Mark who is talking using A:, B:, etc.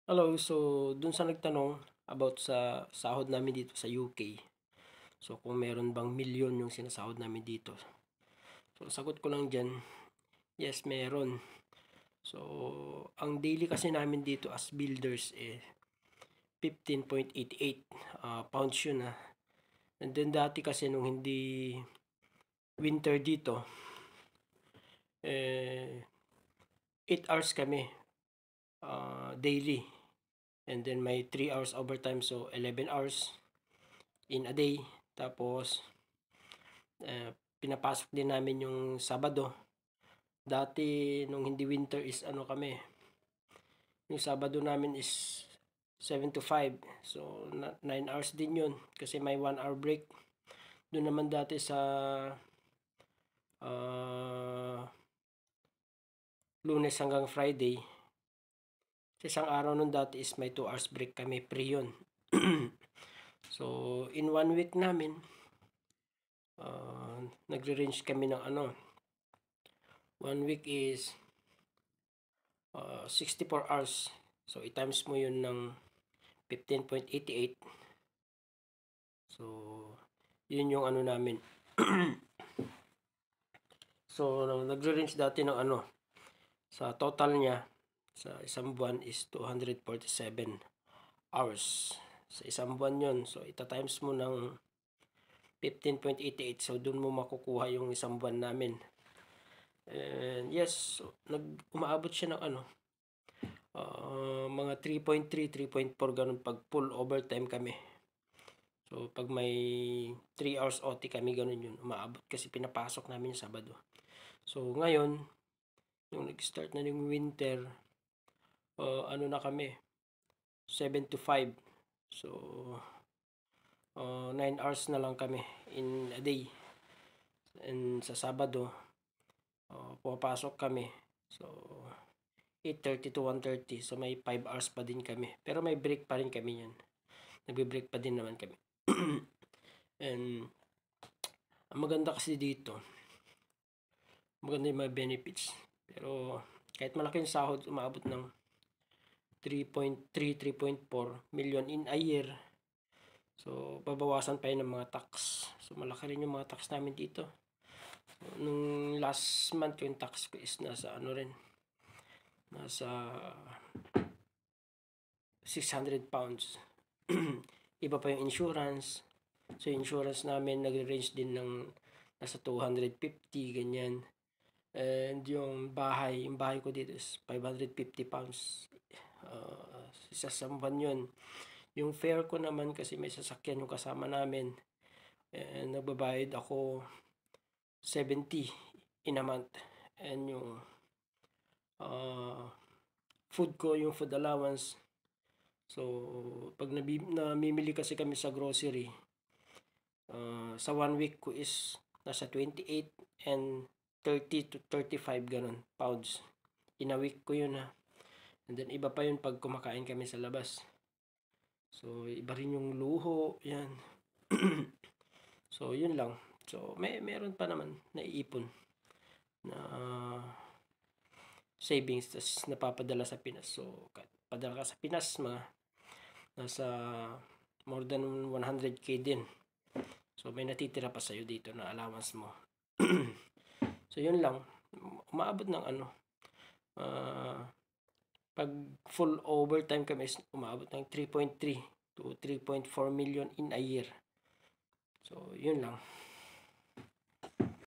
A: Hello, so dun sa nagtanong about sa sahod namin dito sa UK. So kung meron bang milyon yung sinasahod namin dito. So sagot ko lang dyan, yes meron. So ang daily kasi namin dito as builders 15.88 pounds yun And then dati kasi nung hindi winter dito, 8 hours kami daily. And then may 3 hours overtime, so 11 hours in a day. Tapos pinapasok din namin yung Sabado. Dati nung hindi winter is yung Sabado namin is 7 to 5. So 9 hours din yun kasi may 1 hour break. Doon naman dati sa Lunes hanggang Friday, sa isang araw nun dati is may 2 hours break kami, pre yun. So in 1 week namin nagre-range kami ng 1 week is 64 hours. So i-times mo yun ng 15.88. So yun yung namin. So nagre-range dati ng sa total niya sa isang buwan is 247 hours sa isang buwan yun. So ita-times mo ng 15.88, so dun mo makukuha yung isang buwan namin. And yes, so, umaabot siya ng mga 3.3, 3.4 ganun pag full overtime kami. So pag may 3 hours OT kami, ganun yun umaabot kasi pinapasok namin yung Sabado. So ngayon yung nag-start na yung winter, na kami 7 to 5. So 9 hours na lang kami in a day. And sa Sabado pumapasok kami, so 8:30 to 1:30. So may 5 hours pa din kami, pero may break pa rin kami yan. Nagbe-break pa din naman kami. And ang maganda kasi dito, maganda yung mga benefits. Pero kahit malaki yung sahod, umabot ng 3.3, 3.4 million in a year. So babawasan pa yun ng mga tax. So malaki rin yung mga tax namin dito. So, nung last month yung tax ko is nasa nasa 600 pounds. Iba pa yung insurance. So insurance namin nagre-range din ng nasa 250 ganyan. And yung bahay ko dito is 550 pounds. Sa samban yun. Yung fare ko naman kasi may sasakyan yung kasama namin. And nagbabayad ako 70 in a month. And yung food ko, yung food allowance. So pag namimili kasi kami sa grocery, sa 1 week ko is nasa 28 and 30 to 35 ganun pounds. In a week ko yun And then iba pa yun pag kumakain kami sa labas. So iba rin yung luho, yan. So yun lang. So meron pa naman naiipon na savings, tas napapadala sa Pinas. So padala ka sa Pinas, nasa more than 100k din. So may natitira pa sa'yo dito na allowance mo. So yun lang. Umaabot ng pag full overtime kami is umaabot ng 3.3 to 3.4 million in a year. So yun lang.